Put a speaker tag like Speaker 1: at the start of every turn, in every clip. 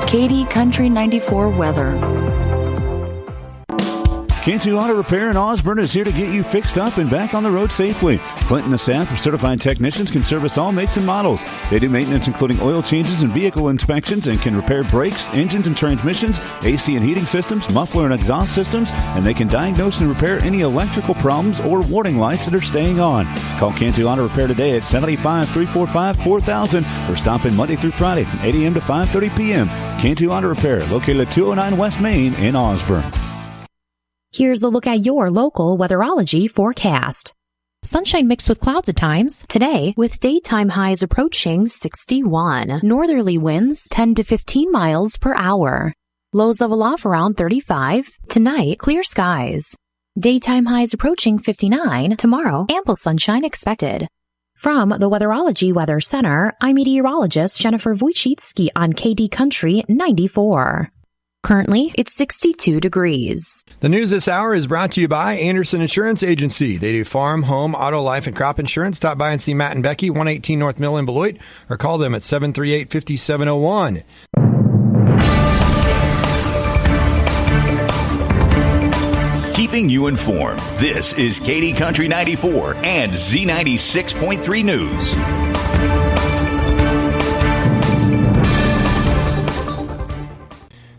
Speaker 1: KD Country 94 weather.
Speaker 2: Cantu Auto Repair in Osborne is here to get you fixed up and back on the road safely. Clinton, the staff of certified technicians, can service all makes and models. They do maintenance including oil changes and vehicle inspections and can repair brakes, engines and transmissions, AC and heating systems, muffler and exhaust systems, and they can diagnose and repair any electrical problems or warning lights that are staying on. Call Cantu Auto Repair today at 785-345-4000 or stop in Monday through Friday from 8 a.m. to 5:30 p.m. Cantu Auto Repair, located at 209 West Main in Osborne.
Speaker 3: Here's a look at your local weatherology forecast. Sunshine mixed with clouds at times. Today, with daytime highs approaching 61. Northerly winds 10 to 15 miles per hour. Lows level off around 35. Tonight, clear skies. Daytime highs approaching 59. Tomorrow, ample sunshine expected. From the Weatherology Weather Center, I'm meteorologist Jennifer Wojcicki on KD Country 94. Currently, it's 62 degrees.
Speaker 4: The news this hour is brought to you by Anderson Insurance Agency. They do farm, home, auto, life, and crop insurance. Stop by and see Matt and Becky, 118 North Mill in Beloit, or call them at 738-5701.
Speaker 5: Keeping you informed, this is KD Country 94 and Z96.3 News.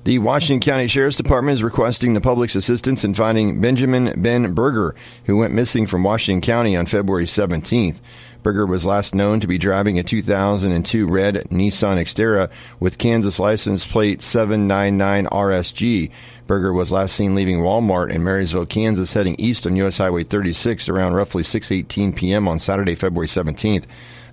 Speaker 4: The Washington County Sheriff's Department is requesting the public's assistance in finding Benjamin Ben Berger, who went missing from Washington County on February 17th. Berger was last known to be driving a 2002 red Nissan Xterra with Kansas license plate 799RSG. Berger was last seen leaving Walmart in Marysville, Kansas, heading east on U.S. Highway 36 around roughly 6:18 p.m. on Saturday, February 17th.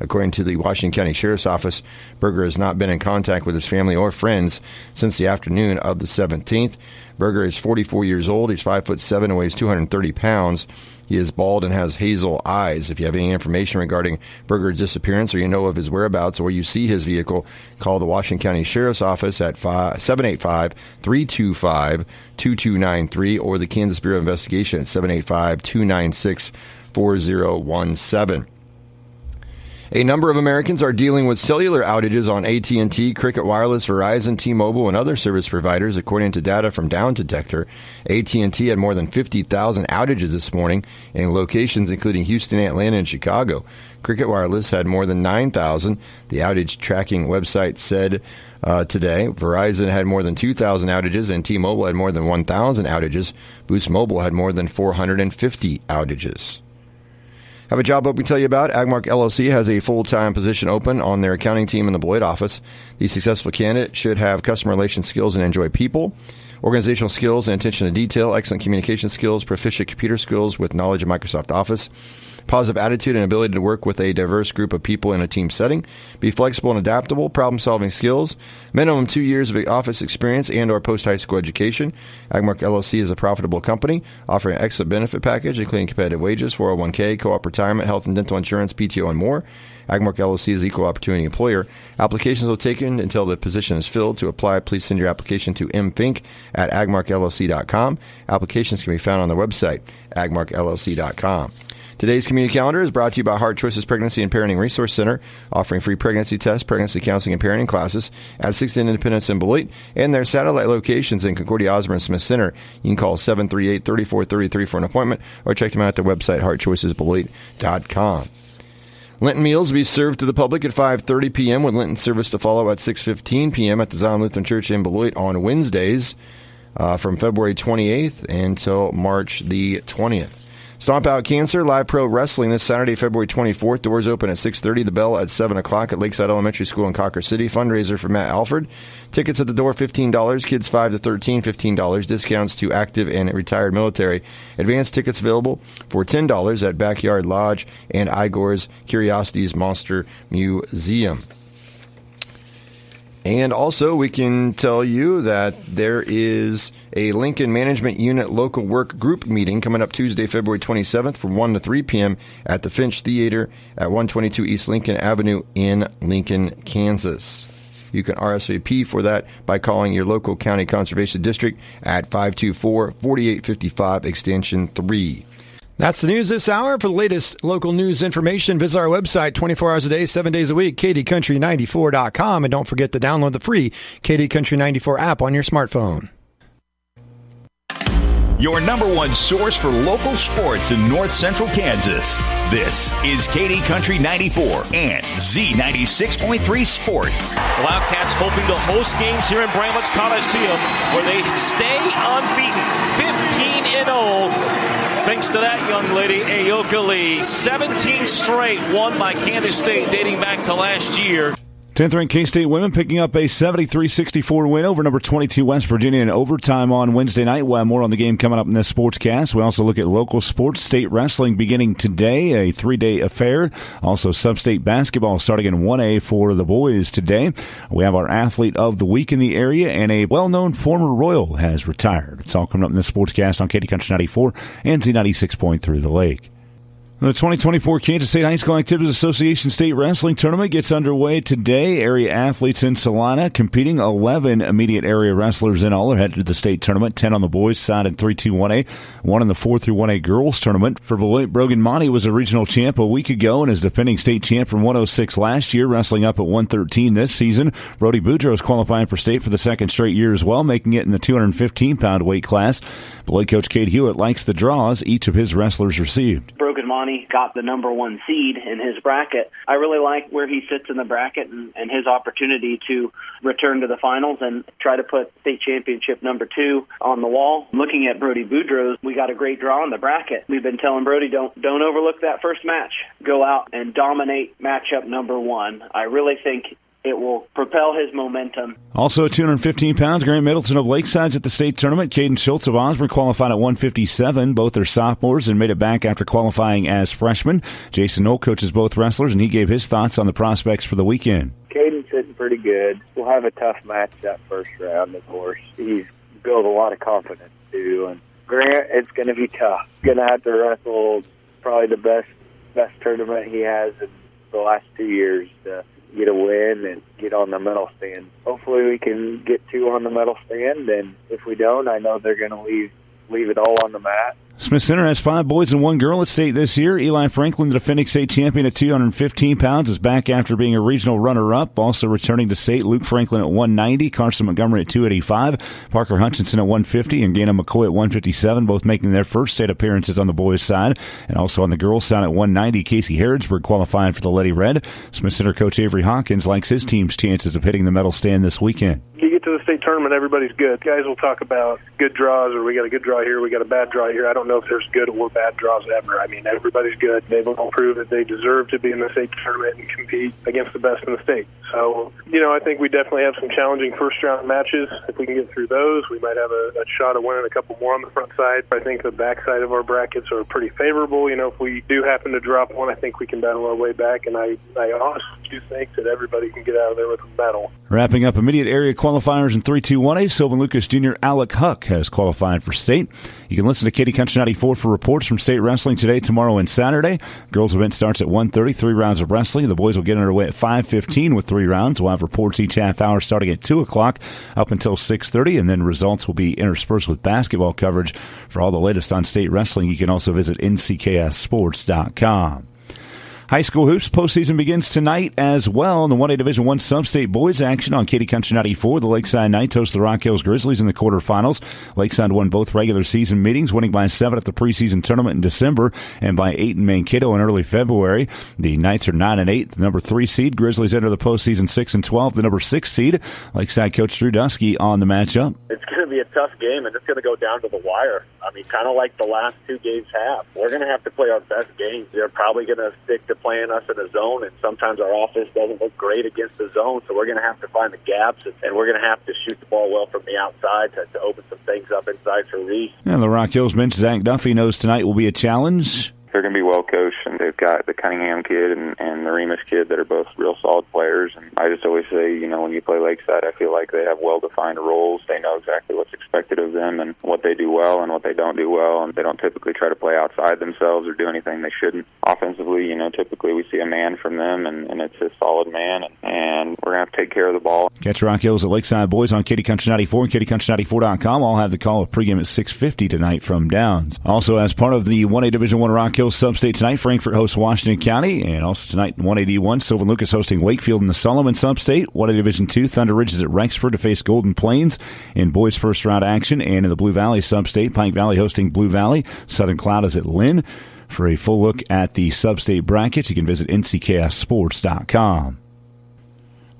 Speaker 4: According to the Washington County Sheriff's Office, Berger has not been in contact with his family or friends since the afternoon of the 17th. Berger is 44 years old. He's 5'7" and weighs 230 pounds. He is bald and has hazel eyes. If you have any information regarding Berger's disappearance or you know of his whereabouts or you see his vehicle, call the Washington County Sheriff's Office at 785-325-2293 or the Kansas Bureau of Investigation at 785-296-4017. A number of Americans are dealing with cellular outages on AT&T, Cricket Wireless, Verizon, T-Mobile, and other service providers. According to data from Down Detector, AT&T had more than 50,000 outages this morning in locations including Houston, Atlanta, and Chicago. Cricket Wireless had more than 9,000, the outage tracking website said today. Verizon had more than 2,000 outages, and T-Mobile had more than 1,000 outages. Boost Mobile had more than 450 outages. Have a job opening to tell you about. Agmark LLC has a full-time position open on their accounting team in the Beloit office. The successful candidate should have customer relations skills and enjoy people, organizational skills and attention to detail, excellent communication skills, proficient computer skills with knowledge of Microsoft Office, positive attitude and ability to work with a diverse group of people in a team setting, be flexible and adaptable, problem-solving skills, minimum 2 years of office experience and or post-high school education. Agmark LLC is a profitable company offering an excellent benefit package, including competitive wages, 401k, co-op retirement, health and dental insurance, PTO, and more. Agmark LLC is an equal opportunity employer. Applications will be taken until the position is filled. To apply, please send your application to mfink@agmarkllc.com. Applications can be found on their website, agmarkllc.com. Today's community calendar is brought to you by Heart Choices Pregnancy and Parenting Resource Center, offering free pregnancy tests, pregnancy counseling, and parenting classes at 16 Independence in Beloit and their satellite locations in Concordia, Osborne, and Smith Center. You can call 738-3433 for an appointment or check them out at their website, heartchoicesbeloit.com. Lenten meals will be served to the public at 5:30 p.m. with Lenten service to follow at 6:15 p.m. at the Zion Lutheran Church in Beloit on Wednesdays from February 28th until March the 20th. Stomp Out Cancer, live pro wrestling this Saturday, February 24th. Doors open at 6:30. The bell at 7 o'clock at Lakeside Elementary School in Cocker City. Fundraiser for Matt Alford. Tickets at the door, $15. Kids 5 to 13, $15. Discounts to active and retired military. Advanced tickets available for $10 at Backyard Lodge and Igor's Curiosities Monster Museum. And also, we can tell you that there is a Lincoln Management Unit local work group meeting coming up Tuesday, February 27th from 1 to 3 p.m. at the Finch Theater at 122 East Lincoln Avenue in Lincoln, Kansas. You can RSVP for that by calling your local county conservation district at 524-4855 extension 3. That's the news this hour. For the latest local news information, visit our website 24 hours a day, 7 days a week, KDCountry94.com. And don't forget to download the free KD Country 94 app on your smartphone.
Speaker 5: Your number one source for local sports in north central Kansas. This is KD Country 94 and Z96.3 Sports.
Speaker 6: Wildcats hoping to host games here in Bramlett's Coliseum where they stay unbeaten, 15-0. Thanks to that young lady, Ayoka Lee. 17 straight won by Kansas State dating back to last year.
Speaker 2: 10th-ranked K-State women picking up a 73-64 win over number 22 West Virginia in overtime on Wednesday night. We'll have more on the game coming up in this sportscast. We also look at local sports, state wrestling beginning today, a 3-day affair. Also sub-state basketball starting in 1A for the boys today. We have our athlete of the week in the area, and a well-known former Royal has retired. It's all coming up in this sportscast on KD Country 94 and Z96.3 The Lake. The 2024 Kansas State High School Activities Association State Wrestling Tournament gets underway today. Area athletes in Salina competing. 11 immediate area wrestlers in all are headed to the state tournament. 10 on the boys side in 3-2-1A. 1 in the 4-1A girls tournament. For Beloit, Brogan Monty was a regional champ a week ago and is defending state champ from 106 last year, wrestling up at 113 this season. Brody Boudreaux is qualifying for state for the second straight year as well, making it in the 215-pound weight class. Beloit coach Cade Hewitt likes the draws each of his wrestlers received.
Speaker 7: Brogan Monty got the number 1 seed in his bracket. I really like where he sits in the bracket and his opportunity to return to the finals and try to put state championship number 2 on the wall. Looking at Brody Boudreaux, we got a great draw in the bracket. We've been telling Brody, don't overlook that first match. Go out and dominate matchup number 1. I really think it will propel his momentum.
Speaker 2: Also at 215 pounds, Grant Middleton of Lakeside's at the state tournament. Caden Schultz of Osborne qualified at 157. Both are sophomores and made it back after qualifying as freshmen. Jason Knoll coaches both wrestlers, and he gave his thoughts on the prospects for the weekend.
Speaker 8: Caden's sitting pretty good. We'll have a tough match that first round, of course. He's built a lot of confidence, too. And Grant, it's going to be tough. He's going to have to wrestle probably the best tournament he has in the last 2 years to get a win and get on the medal stand. Hopefully we can get 2 on the medal stand, and if we don't, I know they're going to leave it all on the mat.
Speaker 2: Smith Center has 5 boys and 1 girl at state this year. Eli Franklin, the defending state champion at 215 pounds, is back after being a regional runner-up. Also returning to state, Luke Franklin at 190, Carson Montgomery at 285, Parker Hutchinson at 150, and Gaina McCoy at 157, both making their first state appearances on the boys' side. And also on the girls' side at 190, Casey Harrodsburg qualifying for the Lady Red. Smith Center coach Avery Hawkins likes his team's chances of hitting the medal stand this weekend.
Speaker 9: You get to the state tournament, everybody's good. Guys will talk about good draws, or we got a good draw here, we got a bad draw here. I don't know if there's good or bad draws ever. I mean, everybody's good. They've all proved that they deserve to be in the state tournament and compete against the best in the state. So, I think we definitely have some challenging first-round matches. If we can get through those, we might have a shot of winning a couple more on the front side. I think the back side of our brackets are pretty favorable. If we do happen to drop one, I think we can battle our way back, and I honestly do think that everybody can get out of there with a medal.
Speaker 2: Wrapping up immediate area qualifiers in 3-2-1A, Sylvan Lucas Jr. Alec Huck has qualified for state. You can listen to KD Country 94 for reports from state wrestling today, tomorrow, and Saturday. Girls event starts at 1:30, 3 rounds of wrestling. The boys will get underway at 5:15 with 3 rounds. We'll have reports each half hour starting at 2 o'clock up until 6:30, and then results will be interspersed with basketball coverage. For all the latest on state wrestling, you can also visit ncssports.com. High school hoops postseason begins tonight as well in the 1A Division I Sub-State Boys action on KD Country 94. The Lakeside Knights host the Rock Hills Grizzlies in the quarterfinals. Lakeside won both regular season meetings, winning by 7 at the preseason tournament in December and by 8 in Mankato in early February. The Knights are 9-8, the number 3 seed. Grizzlies enter the postseason 6-12, the number 6 seed. Lakeside coach Drew Dusky on the matchup.
Speaker 10: It's going to be a tough game, and it's going to go down to the wire. I mean, kind of like the last 2 games have. We're going to have to play our best games. They're probably going to stick to playing us in a zone, and sometimes our offense doesn't look great against the zone, so we're going to have to find the gaps, and we're going to have to shoot the ball well from the outside to open some things up inside for Reese.
Speaker 2: And the Rock Hills bench, Zach Duffy knows tonight will be a challenge.
Speaker 11: they're going to be well coached, and they've got the Cunningham kid and the Remus kid that are both real solid players. And I just always say, when you play Lakeside, I feel like they have well-defined roles. They know exactly what's expected of them and what they do well and what they don't do well, and they don't typically try to play outside themselves or do anything they shouldn't. Offensively, typically we see a man from them, and it's a solid man, and we're going to have to take care of the ball.
Speaker 2: Catch Rock Hills at Lakeside Boys on Katy Country 94 and KatyCountry94.com. I'll have the call of pregame at 6:50 tonight from Downs. Also, as part of the 1A Division I Rock Hills Substate tonight, Frankfort hosts Washington County, and also tonight in 1AD1, Sylvan Lucas hosting Wakefield in the Sullivan Substate. 1A Division II, Thunder Ridge is at Rexford to face Golden Plains in boys' first-round action, and in the Blue Valley Substate, Pike Valley hosting Blue Valley. Southern Cloud is at Lynn. For a full look at the Substate brackets, you can visit NCKSports.com.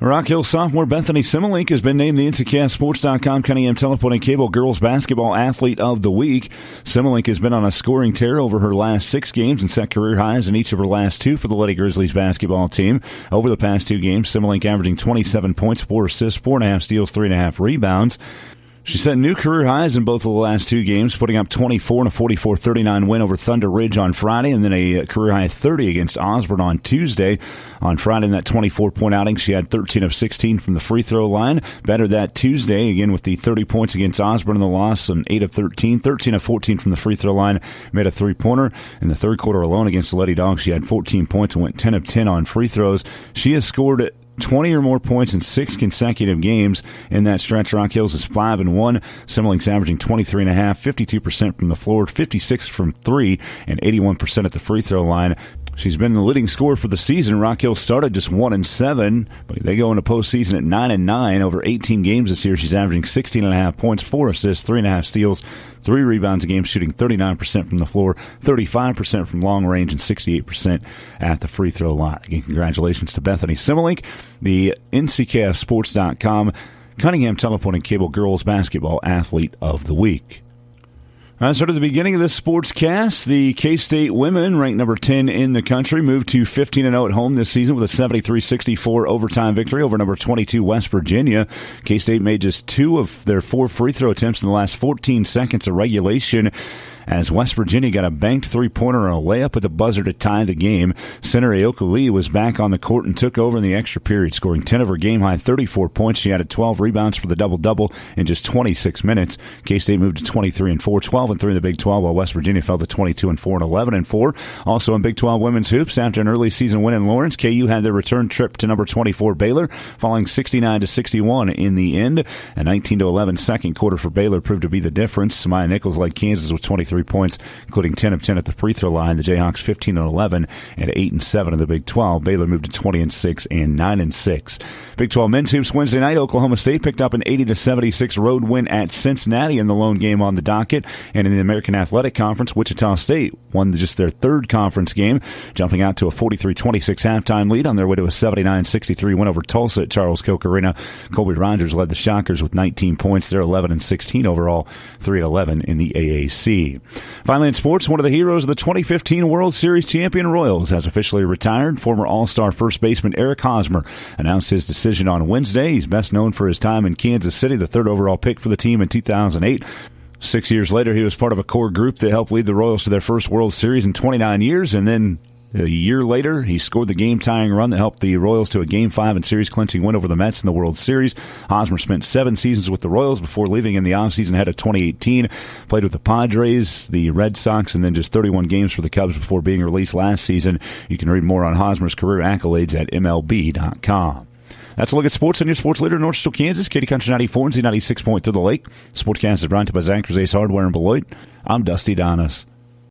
Speaker 2: Rock Hill sophomore Bethany Simmelink has been named the NCKSports.com Cunningham Telephone and Cable Girls Basketball Athlete of the Week. Simmelink has been on a scoring tear over her last 6 games and set career highs in each of her last 2 for the Lady Grizzlies basketball team. Over the past 2 games, Simmelink averaging 27 points, 4 assists, 4.5 steals, 3.5 rebounds. She set new career highs in both of the last 2 games, putting up 24 and a 44-39 win over Thunder Ridge on Friday, and then a career high 30 against Osborne on Tuesday. On Friday, in that 24-point outing, she had 13 of 16 from the free throw line. Better that Tuesday, again with the 30 points against Osborne in the loss, and 8 of 13, 13 of 14 from the free throw line, made a 3-pointer. In the third quarter alone against the Lady Dogs, she had 14 points and went 10 of 10 on free throws. She has scored 20 or more points in 6 consecutive games. In that stretch, Rock Hills is 5-1. Simmelink's averaging 23.5, 52% from the floor, 56 from 3, and 81% at the free throw line. She's been the leading scorer for the season. Rock Hill started just 1-7, but they go into postseason at 9-9. Over 18 games this year, she's averaging 16.5 points, 4 assists, 3.5 steals, 3 rebounds a game, shooting 39% from the floor, 35% from long range, and 68% at the free throw line. Again, congratulations to Bethany Simmelink, the NCKSports.com Cunningham Telephone and Cable Girls Basketball Athlete of the Week. So at the beginning of this sportscast, the K-State women, ranked number 10 in the country, moved to 15-0 at home this season with a 73-64 overtime victory over number 22 West Virginia. K-State made just 2 of their 4 free throw attempts in the last 14 seconds of regulation, as West Virginia got a banked 3-pointer and a layup at the buzzer to tie the game. Center Aoka Lee was back on the court and took over in the extra period, scoring 10 of her game-high 34 points. She added 12 rebounds for the double-double in just 26 minutes. K-State moved to 23-4, 12-3 in the Big 12, while West Virginia fell to 22-4 and 11-4. Also in Big 12 women's hoops, after an early season win in Lawrence, KU had their return trip to number 24 Baylor, falling 69-61 in the end. A 19-11 second quarter for Baylor proved to be the difference. Samaya Nichols led Kansas with 23 points, including 10 of 10 at the free throw line. The Jayhawks 15-11 and 8-7 in the Big 12. Baylor moved to 20-6 and 9-6. Big 12 men's hoops Wednesday night. Oklahoma State picked up an 80-76 road win at Cincinnati in the lone game on the docket. And in the American Athletic Conference, Wichita State won just their 3rd conference game, jumping out to a 43-26 halftime lead on their way to a 79-63 win over Tulsa at Charles Koch Arena. Colby Rogers led the Shockers with 19 points. They're 11-16 overall, 3-11 in the AAC. Finally in sports, one of the heroes of the 2015 World Series champion Royals has officially retired. Former All-Star first baseman Eric Hosmer announced his decision on Wednesday. He's best known for his time in Kansas City, the 3rd overall pick for the team in 2008. 6 years later, he was part of a core group that helped lead the Royals to their first World Series in 29 years, and then a year later, he scored the game-tying run that helped the Royals to a Game 5 and series-clinching win over the Mets in the World Series. Hosmer spent 7 seasons with the Royals before leaving in the offseason ahead of 2018. Played with the Padres, the Red Sox, and then just 31 games for the Cubs before being released last season. You can read more on Hosmer's career accolades at MLB.com. That's a look at sports on your sports leader in North Central Kansas, Katy Country 94 and Z96 Point through the Lake. Sportcast is brought to you by Zach's Ace Hardware in Beloit. I'm Dusty Donis.